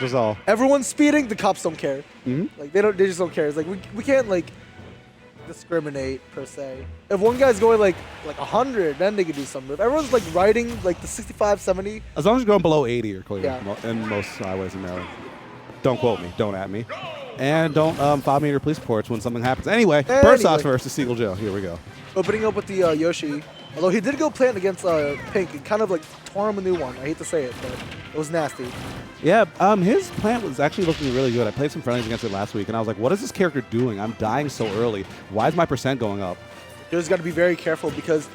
That's all. Everyone's speeding. The cops don't care. Mm-hmm. Like they just don't care. It's like we can't like discriminate per se. If one guy's going like 100, then they can do something. If everyone's like riding like the 65, 70. As long as you're going below 80, you're clear Yeah. in most highways in Maryland. Don't quote me. Don't at me. And don't file me in your police reports when something happens. Anyway, burntsocks versus Seagull Joe. Here we go. Opening up with the Yoshi. Although he did go plant against Pink, it kind of like tore him a new one. I hate to say it, but it was nasty. Yeah, his plant was actually looking really good. I played some friendlies against it last week, and I was like, what is this character doing? I'm dying so early. Why is my percent going up? You just got to be very careful because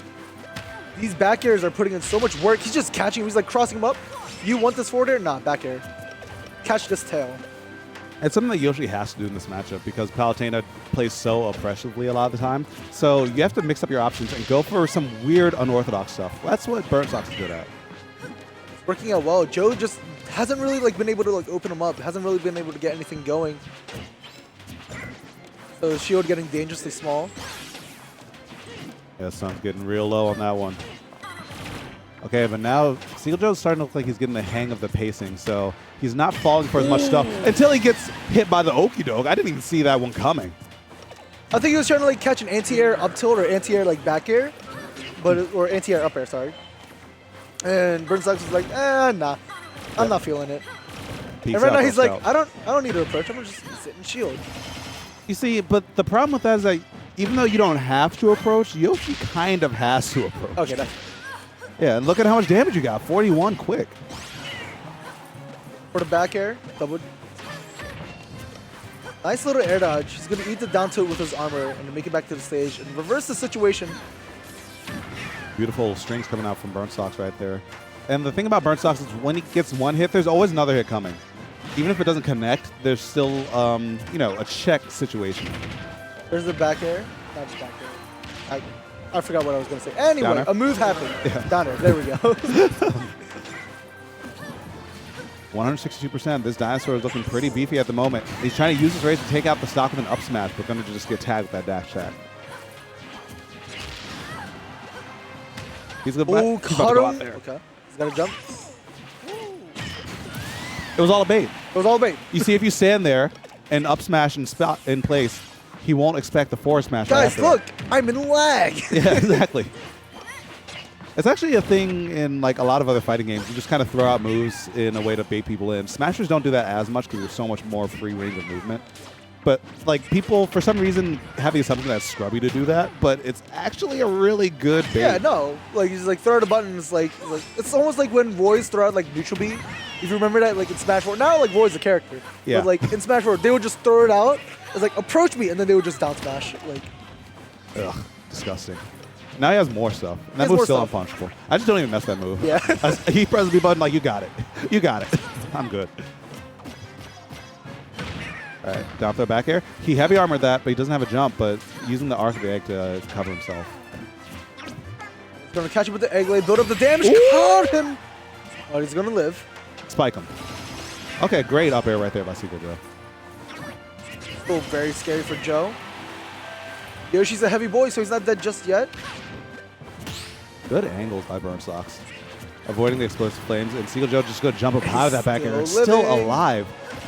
these back airs are putting in so much work. He's just catching him. He's like crossing him up. You want this forward air? Nah, back air. Catch this tail. It's something that Yoshi has to do in this matchup because Palutena plays so oppressively a lot of the time. So you have to mix up your options and go for some weird, unorthodox stuff. That's what burntsocks is good at. It's working out well. Joe just hasn't really like been able to like open him up. Hasn't really been able to get anything going. So the shield getting dangerously small. Yeah, sun's getting real low on that one. Okay, but now Seagull Joe's starting to look like he's getting the hang of the pacing, so he's not falling for as much stuff until he gets hit by the okie doke. I didn't even see that one coming. I think he was trying to like catch an anti-air up tilt or anti-air like back air, or anti-air up air, sorry. And burntsocks was like, nah, I'm not feeling it. Peace And right out, now he's like, Scout. I don't need to approach. I'm gonna just sit and shield. You see, but the problem with that is that even though you don't have to approach, Yoshi kind of has to approach. Okay, that's Yeah, and look at how much damage you got. 41 quick. for the back air, double. Nice little air dodge. He's gonna eat the down tilt with his armor and make it back to the stage and reverse the situation. Beautiful strings coming out from burntsocks right there. And the thing about burntsocks is when he gets one hit, there's always another hit coming. Even if it doesn't connect, there's still, you know, a check situation. There's the back air. Not just back air. I forgot what I was gonna say. Anyway, Downer. a move happened. Yeah. Downer. There we go. 162%. This dinosaur is looking pretty beefy at the moment. He's trying to use his raise to take out the stock with an up smash, but going to just get tagged with that dash attack. He's, Ooh, he's about to go out there. Okay. He's got to jump. It was all a bait. It was all bait. You see, if you stand there and up smash and spot in place, he won't expect the forward smash. Guys, right look, I'm in lag. Yeah, exactly. It's actually a thing in like a lot of other fighting games. You just kind of throw out moves in a way to bait people in. Smashers don't do that as much because there's so much more free range of movement. But like people, for some reason, have the assumption that it's scrubby to do that. But it's actually a really good bait. Yeah, no. Like, he's like, throw out a button. It's like, it's almost like when Roy's throw out like neutral B. If you remember that, like in Smash 4. Now, like, Roy's a character. Yeah. But like in Smash 4, they would just throw it out. It's like, approach me. And then they would just down smash. Like, Ugh, disgusting. Now he has more stuff. And that has move's more still stuff. unpunchable. I just don't even mess that move. Yeah. He presses the B button like, you got it. You got it. I'm good. All right, down throw back air. He heavy armored that, but he doesn't have a jump, but using the arc of the egg to cover himself. he's going to catch him with the egg blade, build up the damage, caught him. Oh, he's going to live. Spike him. Okay, great up air right there by Seagull Joe. Oh, very scary for Joe. Yoshi's a heavy boy, so he's not dead just yet. Good angles by burntsocks. Avoiding the explosive flames, and Seagull Joe just going to jump up out of that back air. It's still living. alive.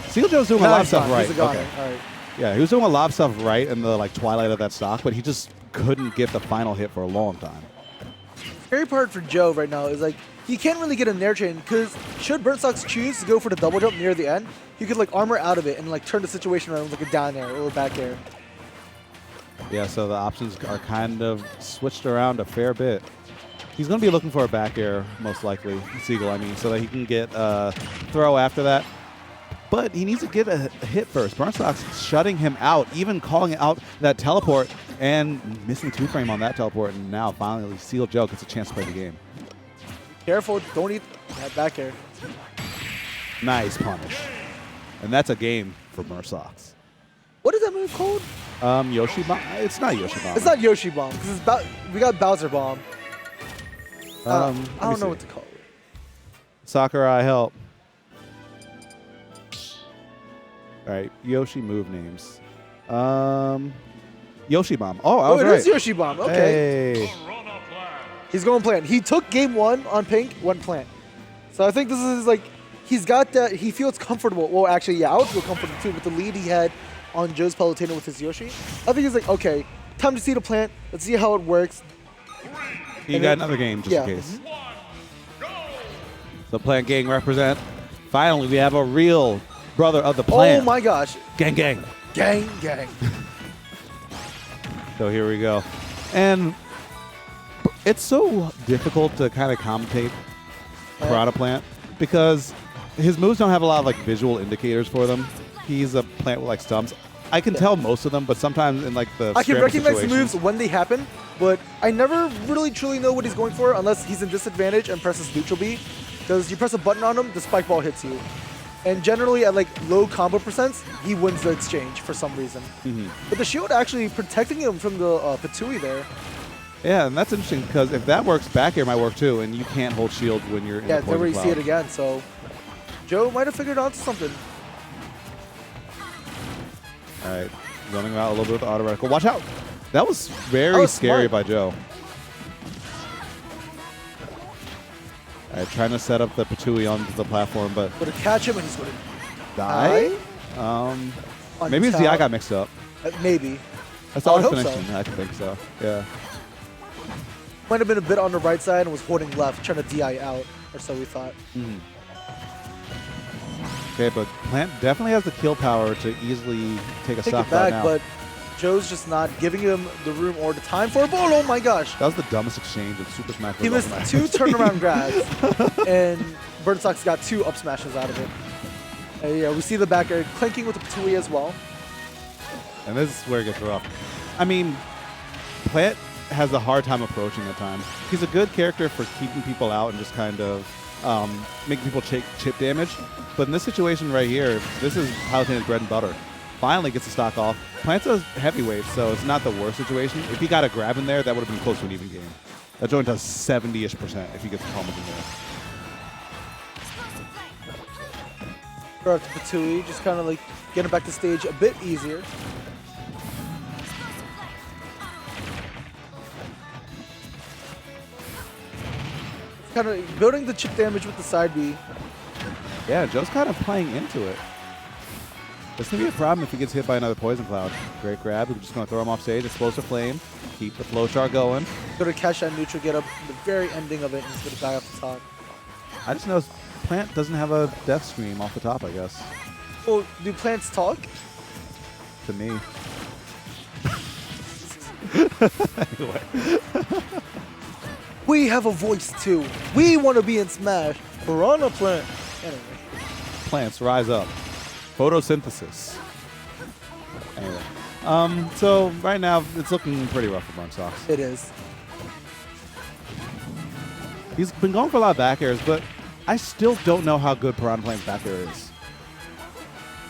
Seagull Joe's doing a lot of stuff right. He's a goner. Okay. All right. Yeah, he was doing a lot of stuff right in the like twilight of that stock, but he just couldn't get the final hit for a long time. Scary part for Joe right now is like he can't really get a nair chain because should burntsocks choose to go for the double jump near the end, he could like armor out of it and like turn the situation around with like a down air or a back air. Yeah, so the options are kind of switched around a fair bit. He's going to be looking for a back air, most likely, Seagull, I mean, so that he can get a throw after that. But he needs to get a hit first. Burntsocks shutting him out, even calling out that teleport and missing 2-frame on that teleport. And now finally Seagull Joe gets a chance to play the game. Careful, don't eat that back air. Nice punish. And that's a game for Burntsocks. What is that move called? Yoshi Bomb? It's not Yoshi Bomb. It's not Yoshi Bomb because we got Bowser Bomb. I don't know what to call it. Sakurai, help. All right, Yoshi move names. Yoshi Bomb. Oh, I was right. It is Yoshi Bomb. Okay. Hey. He's going plant. He took game 1 on pink, went plant. So I think this is like he's got that. He feels comfortable. Well, actually, yeah, I would feel comfortable too with the lead he had on Joe's Palutena with his Yoshi. I think he's like, okay, time to see the plant. Let's see how it works. You And got then- another game just yeah. in case. So plant gang represent. Finally, we have a real brother of the plant. Oh my gosh. Gang gang. Gang, gang. So here we go. And it's so difficult to kind of commentate Piranha Plant because his moves don't have a lot of like visual indicators for them. He's a plant with like stumps. I can tell most of them, but sometimes in like the I can scramble recognize the situations- moves when they happen, but I never really truly know what he's going for unless he's in disadvantage and presses neutral B. Because you press a button on him, the spike ball hits you. And generally at like low combo percents, he wins the exchange for some reason. But the shield actually protecting him from the Patui there. Yeah, and that's interesting because if that works, back air might work too, and you can't hold shield when you're in Yeah, the there poison where you cloud. see it again. So Joe might have figured out something. All right, running out a little bit with the auto reticle. Watch out! That was very That was scary smart. by Joe. All right, trying to set up the Patui onto the platform, but Going to catch him and he's going to die? Maybe his DI got mixed up. Maybe. That's I all would I hope so. finished. I think so. Yeah. Might have been a bit on the right side and was holding left, trying to DI out, or so we thought. Okay, but Plant definitely has the kill power to easily take a Take stock it back, now. but Joe's just not giving him the room or the time for a ball. Oh my gosh. That was the dumbest exchange of Super Smash He Bros. missed Ultimate. 2 turnaround grabs, and burntsocks got 2 up smashes out of it. Yeah, we see the back air clinking with the Patui as well. And this is where it gets rough. I mean, Plant has a hard time approaching at times. He's a good character for keeping people out and just kind of making people chip damage. But in this situation right here, this is Palutena's bread and butter. Finally gets the stock off. Plant's a heavyweight, so it's not the worst situation. If he got a grab in there, that would have been close to an even game. That joint does 70-ish% if he gets pummeled in there. Throw out to Patui, just kind of like getting back to stage a bit easier. Kind of building the chip damage with the side B. Yeah, Joe's kind of playing into it. This can be a problem if he gets hit by another Poison Cloud. Great grab. We're just going to throw him off stage. Explosive Flame. Keep the flow chart going. Go to catch that neutral, get up the very ending of it, and he's going to die off the top. I just know Plant doesn't have a death scream off the top, I guess. Well, do plants talk? To me. Anyway. We have a voice too. We want to be in Smash. Piranha Plant. Anyway. Plants, rise up. Photosynthesis. Anyway. So right now, it's looking pretty rough for burntsocks. It is. He's been going for a lot of back airs, but I still don't know how good Piranha Plant's back air is.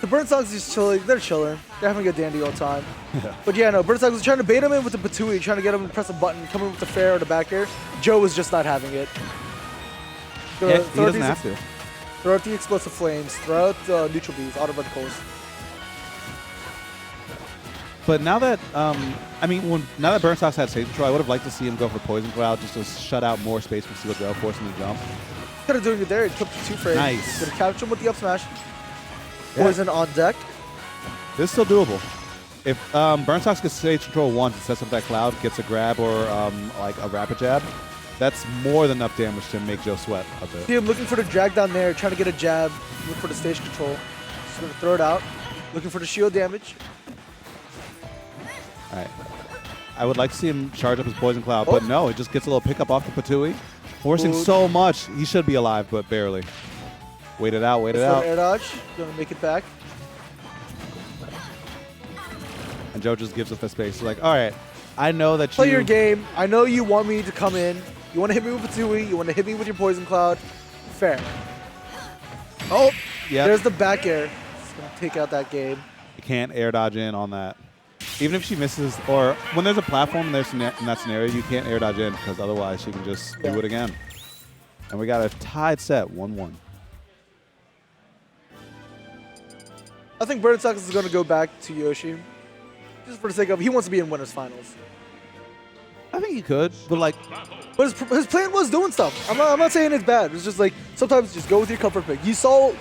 The burntsocks is chilling. They're chilling. They're having a dandy old time. Yeah. But yeah, no, burntsocks was trying to bait him in with the Patui, trying to get him to press a button, come in with the fair or the back air. Joe was just not having it. He doesn't have to. Throw out the explosive flames. Throw out the neutral bees, auto verticals. But now that, now that burntsocks had stage control, I would have liked to see him go for Poison Cloud just to shut out more space for Seagull, force him to jump. Kind of doing it there. He took the 2 frames. Nice. Gonna catch him with the up smash. Yeah. Poison on deck. This is still doable. If burntsocks gets stage control once and sets up that cloud, gets a grab or like a rapid jab, that's more than enough damage to make Joe sweat a bit. See him looking for the drag down there, trying to get a jab, look for the stage control. Just gonna throw it out. Looking for the shield damage. All right. I would like to see him charge up his Poison Cloud, but no, he just gets a little pickup off the Patui. Forcing Ooh. so much. He should be alive, but barely. Wait it out, wait it Let's out. air dodge. Gonna make it back. And Joe just gives us the space. He's like, all right, I know that Play you... your game. I know you want me to come in. You want to hit me with Patui. You want to hit me with your Poison Cloud. Fair. Oh, yeah. There's the back air. Just gonna take out that game. You can't air dodge in on that. Even if she misses, or when there's a platform in that scenario, you can't air dodge in because otherwise she can just do it again. And we got a tied set, 1-1. I think burntsocks is going to go back to Yoshi. Just for the sake of, he wants to be in winners finals. I think he could, but like, But his plan was doing stuff. I'm not saying it's bad. It's just like, sometimes just go with your comfort pick. You saw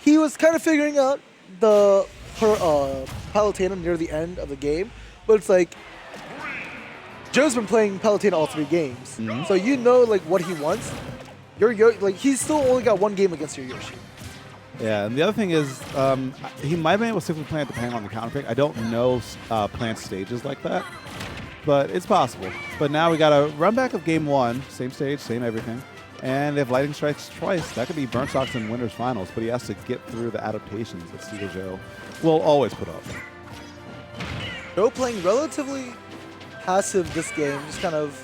he was kind of figuring out the Palutena near the end of the game, but it's like Joe's been playing Palutena all 3 games, so you know like what he wants. Like he's still only got 1 game against your Yoshi. Yeah, and the other thing is he might have been able to stick with plan depending on the counter pick. I don't know plant stages like that, but it's possible. But now we got a run back of game 1, same stage, same everything. And if lightning strikes twice, that could be burntsocks in winners finals, but he has to get through the adaptations that Seagull Joe will always put up. Joe playing relatively passive this game, just kind of,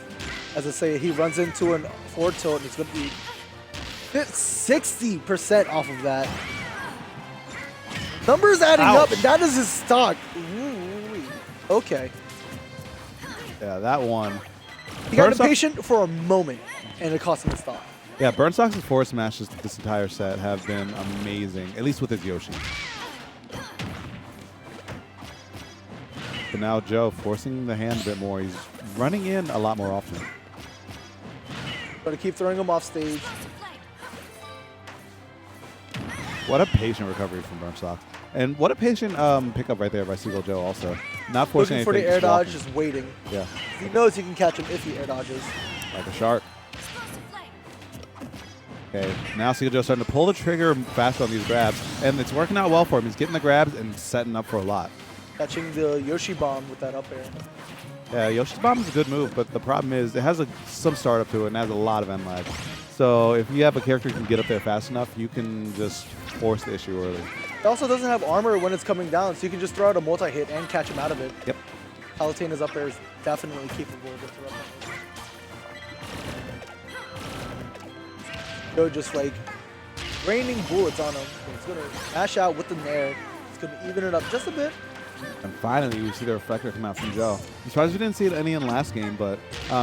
as I say, he runs into an forward tilt and he's going to be 60% off of that. Numbers adding up, and that is his stock. Ooh, okay. Yeah, that one. He got impatient for a moment, and it cost him the stock. Yeah, burntsocks' forward smashes this entire set have been amazing, at least with his Yoshi. But now Joe forcing the hand a bit more. He's running in a lot more often. Going to keep throwing him off stage. What a patient recovery from burntsocks. And what a patient pickup right there by Seagull Joe also. Not forcing anything. Looking for the air dodge, just waiting. Yeah. He knows he can catch him if he air dodges. Like a shark. Okay, now Seagull Joe's starting to pull the trigger fast on these grabs, and it's working out well for him. He's getting the grabs and setting up for a lot. Catching the Yoshi bomb with that up air. Yeah, Yoshi's bomb is a good move, but the problem is it has some startup to it and has a lot of end lag. So if you have a character who can get up there fast enough, you can just force the issue early. It also doesn't have armor when it's coming down, so you can just throw out a multi-hit and catch him out of it. Yep. Palutena's up air is definitely capable of interrupting. Joe just like raining bullets on him. He's going to mash out with the nair. He's going to even it up just a bit. And finally, we see the reflector come out from Joe. I'm surprised we didn't see it any in last game, but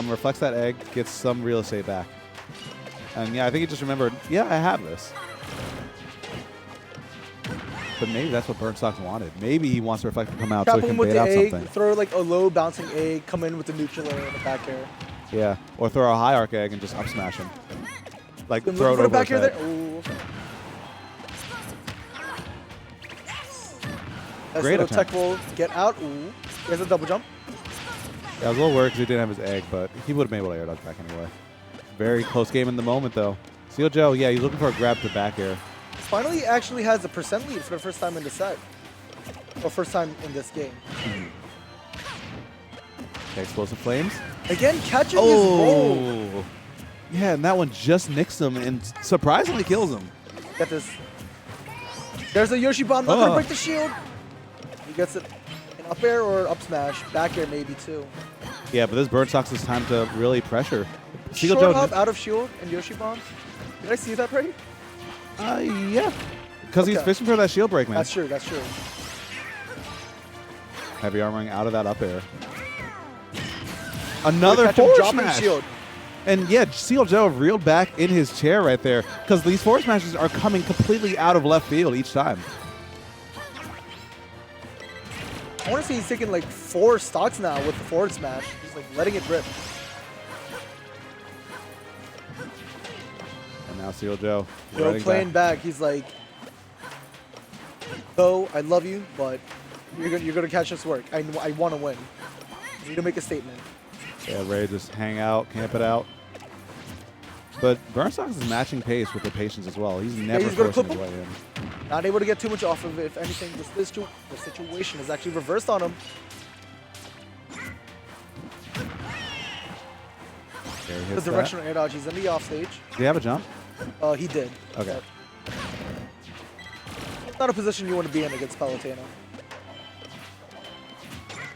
reflects that egg, gets some real estate back. And yeah, I think he just remembered, yeah, I have this. But maybe that's what burntsocks wanted. Maybe he wants the reflector to come out so he can bait out something. Throw like a low bouncing egg, come in with the neutral air and the back air. Yeah, or throw a high arc egg and just up smash him. Like throw it over back his air head. there. Ooh, okay. Nice Great little attempt. tech roll, get out. Ooh, he has a double jump. Yeah, I was a little worried because he didn't have his egg, but he would have been able to air dodge back anyway. Very close game in the moment, though. Seagull Joe, yeah, he's looking for a grab to back air. Finally, actually has a percent lead for the first time in the set. Or first time in this game. Okay, explosive flames. Again, catching his roll. Yeah, and that one just nicks him and surprisingly kills him. Get this. There's a Yoshi bomb, not gonna break the shield. He gets it an up air or up smash. Back air maybe too. Yeah, but this burntsocks is time to really pressure. Seagull Joe up out of shield and Yoshi bombs. Did I see that right? Yeah. Because he's fishing for that shield break, man. That's true, that's true. Heavy armoring out of that up air. Another forward smash. Shield. And yeah, Seagull Joe reeled back in his chair right there because these forward smashes are coming completely out of left field each time. I want to say he's taking like 4 stocks now with the forward smash. He's like letting it rip. And now Seagull Joe. Joe playing back. He's like, "Go, I love you, but you're gonna catch this work. I want to win. I need to make a statement." Yeah, ready to just hang out, camp it out. But burntsocks is matching pace with the patience as well. He's never forcing his way in. Not able to get too much off of it. If anything, the situation is actually reversed on him. The directional air dodge. He's in the off stage. Did he have a jump? He did. Okay. Not a position you want to be in against Palutena.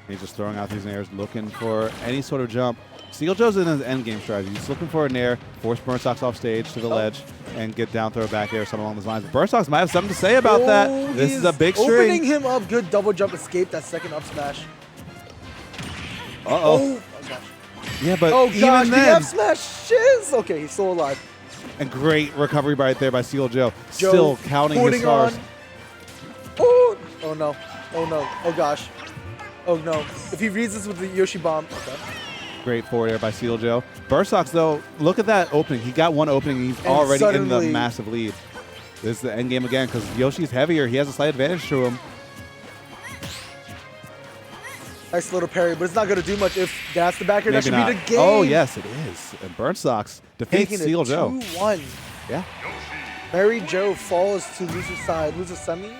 He's just throwing out these nairs, looking for any sort of jump. Seagull Joe's in his end game strategy. He's looking for a nair, force burntsocks off stage to the ledge, and get down throw back air, something along those lines. Burntsocks might have something to say about that. This is a big string. Opening him up, good double jump escape, that second up smash. Oh gosh. Yeah, but oh gosh, even then, the F smash shiz. Okay, he's still alive. And great recovery right there by Seagull Joe. Still counting his stars. Oh no. Oh no. Oh gosh. Oh no. If he reads this with the Yoshi bomb. Okay. Great forward air by Seal Joe. Burntsocks, though, look at that opening. He got one opening. He's And already in the suddenly- massive lead. This is the end game again because Yoshi's heavier. He has a slight advantage to him. Nice little parry, but it's not going to do much if that's the back air. That Maybe should not. be the game. Oh, yes, it is. And Burntsocks defeats Taking Seal it Joe. 2-1. Yeah. Mary Joe falls to loser's side. Loser semi.